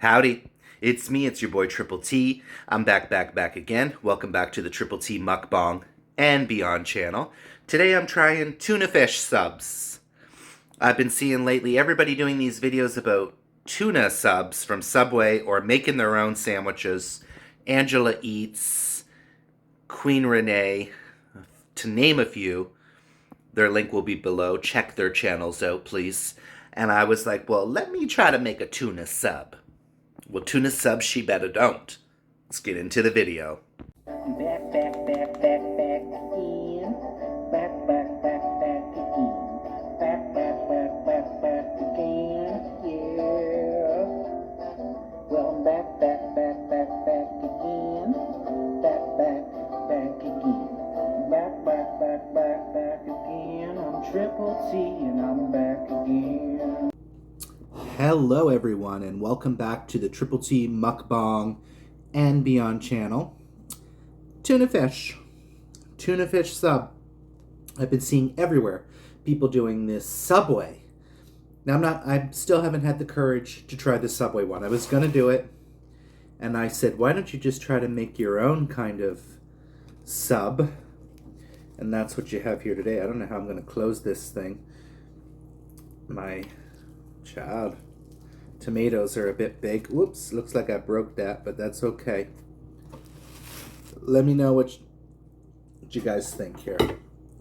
Howdy, it's me, it's your boy Triple T. I'm back again. Welcome back to the Triple T Mukbang and Beyond channel. Today I'm trying tuna fish subs. I've been seeing lately everybody doing these videos about tuna subs from Subway or making their own sandwiches. Angela Eats, Queen Renee, to name a few. Their link will be below. Check their channels out, please. And I was like, well, let me try to make a tuna sub. Well, tuna sub, she better don't. Let's get into the video. Back again. Back again. Back again. Yeah. Well, I'm back again. Back again. Back again. I'm Triple T and I'm back again. Hello everyone and welcome back to the Triple T Mukbang and Beyond channel. Tuna fish sub. I've been seeing everywhere people doing this Subway. Now I still haven't had the courage to try the Subway one. I was gonna do it and I said, why don't you just try to make your own kind of sub? And that's what you have here today. I don't know how I'm gonna close this thing. My child. Tomatoes are a bit big. Whoops, looks like I broke that, but that's okay. Let me know what you guys think here.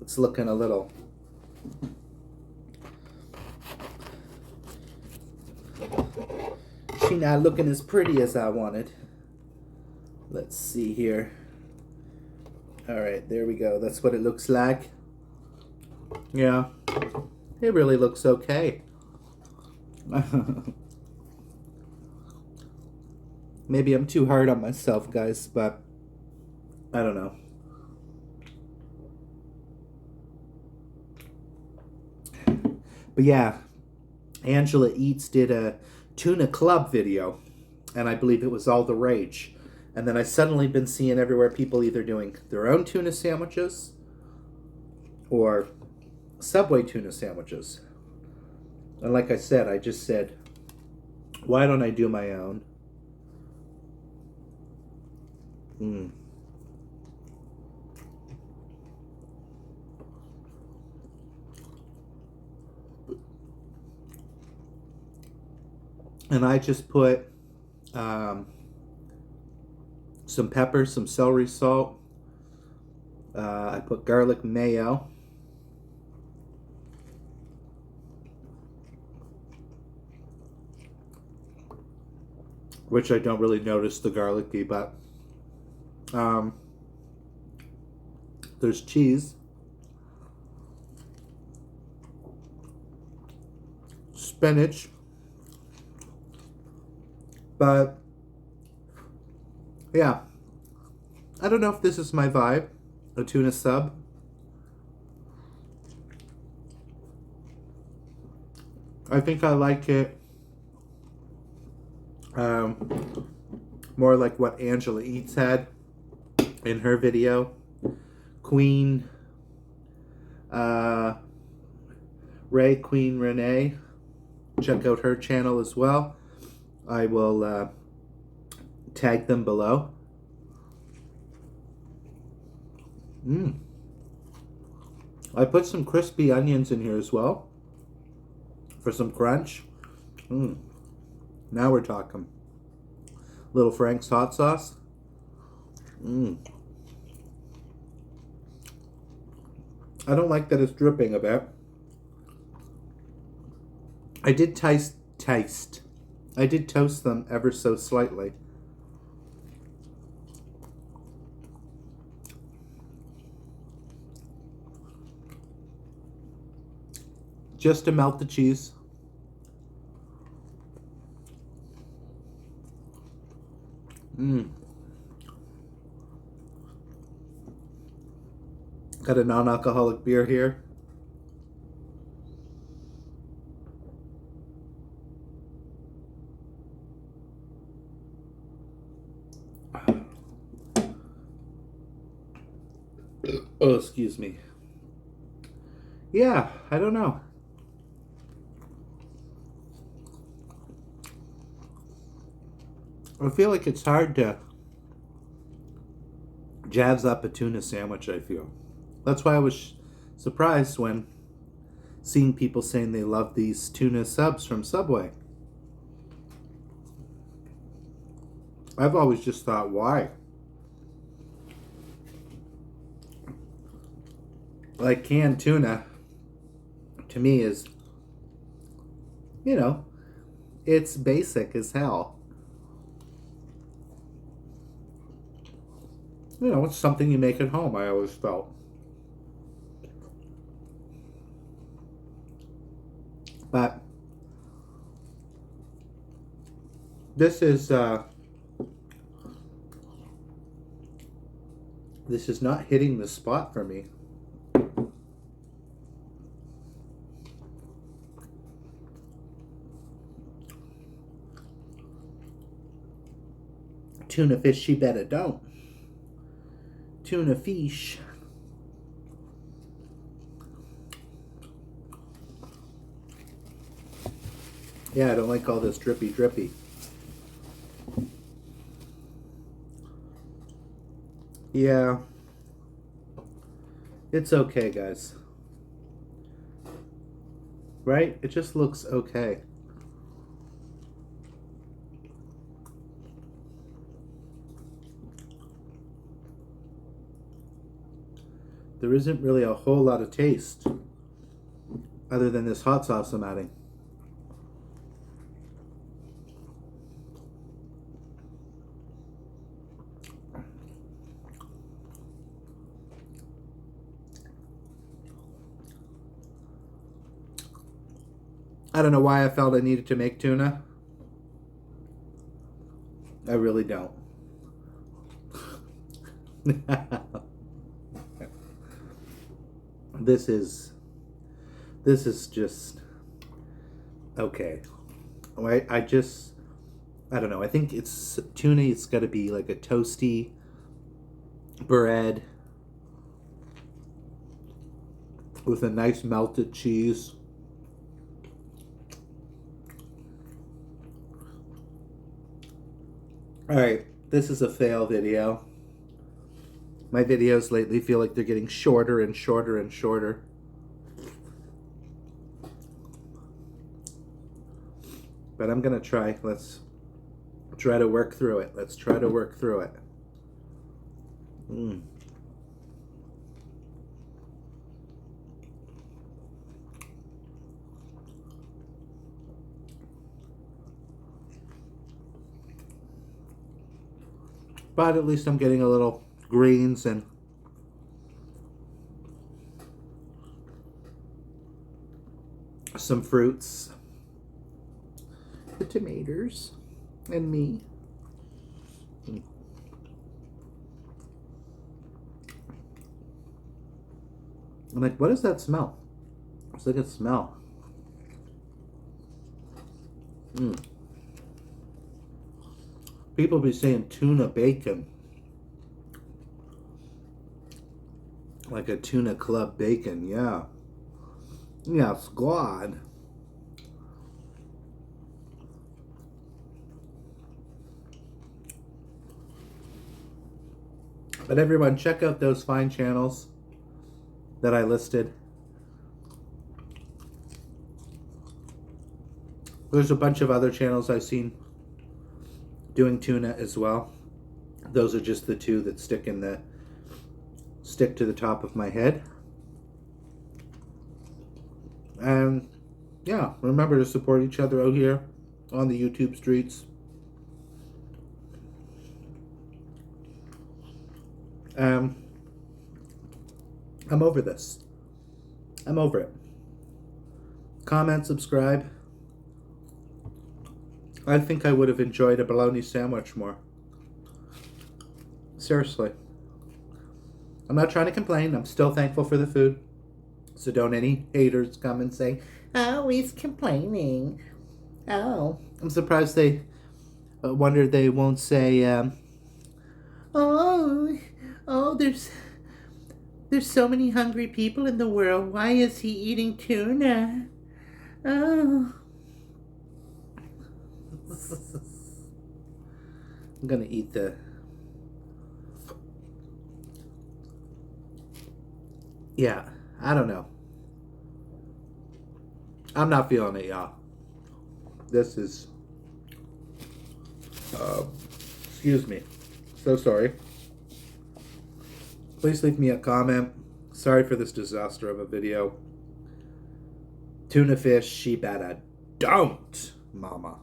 It's looking a little... She not looking as pretty as I wanted. Let's see here. Alright, there we go. That's what it looks like. Yeah, it really looks okay. Maybe I'm too hard on myself, guys, but I don't know. But yeah, Angela Eats did a tuna club video, and I believe it was all the rage. And then I suddenly been seeing everywhere people either doing their own tuna sandwiches or Subway tuna sandwiches. And like I said, I just said, why don't I do my own? And I just put some pepper, some celery salt. I put garlic mayo. Which I don't really notice the garlicky, but there's cheese, spinach, but yeah, I don't know if this is my vibe, a tuna sub. I think I like it more like what Angela Eats had in her video. Queen Renee. Check out her channel as well. I will tag them below. I put some crispy onions in here as well for some crunch. Now we're talking. Little Frank's hot sauce. I don't like that it's dripping a bit. I did taste. I did toast them ever so slightly. Just to melt the cheese. Got a non-alcoholic beer here. Oh, excuse me. Yeah, I don't know. I feel like it's hard to jazz up a tuna sandwich, I feel. That's why I was surprised when seeing people saying they love these tuna subs from Subway. I've always just thought, why? Like canned tuna, to me is, you know, it's basic as hell. You know, it's something you make at home, I always felt. But this is not hitting the spot for me. Tuna fish, she better don't. Tuna fish. Yeah, I don't like all this drippy drippy. Yeah. It's okay, guys. Right? It just looks okay. There isn't really a whole lot of taste other than this hot sauce I'm adding. I don't know why I felt I needed to make tuna. I really don't. This is just okay. I don't know. I think it's tuna. It's got to be like a toasty bread with a nice melted cheese. Alright, this is a fail video. My videos lately feel like they're getting shorter and shorter and shorter. But I'm gonna try. Let's try to work through it. Let's try to work through it. But at least I'm getting a little greens and some fruits. The tomatoes and me. I'm like, what does that smell? It's like a smell. People be saying tuna bacon. Like a tuna club bacon, yeah. Yeah, squad. But everyone, check out those fine channels that I listed. There's a bunch of other channels I've seen doing tuna as well. Those are just the two that stick to the top of my head. And yeah, remember to support each other out here on the YouTube streets. I'm over this. I'm over it. Comment, subscribe. I think I would have enjoyed a bologna sandwich more. Seriously. I'm not trying to complain. I'm still thankful for the food. So don't any haters come and say, oh, he's complaining. Oh. I'm surprised they wonder they won't say, there's so many hungry people in the world. Why is he eating tuna? Oh. I'm gonna eat the... Yeah, I don't know. I'm not feeling it, y'all. This is... excuse me. So sorry. Please leave me a comment. Sorry for this disaster of a video. Tuna fish, she better don't, mama.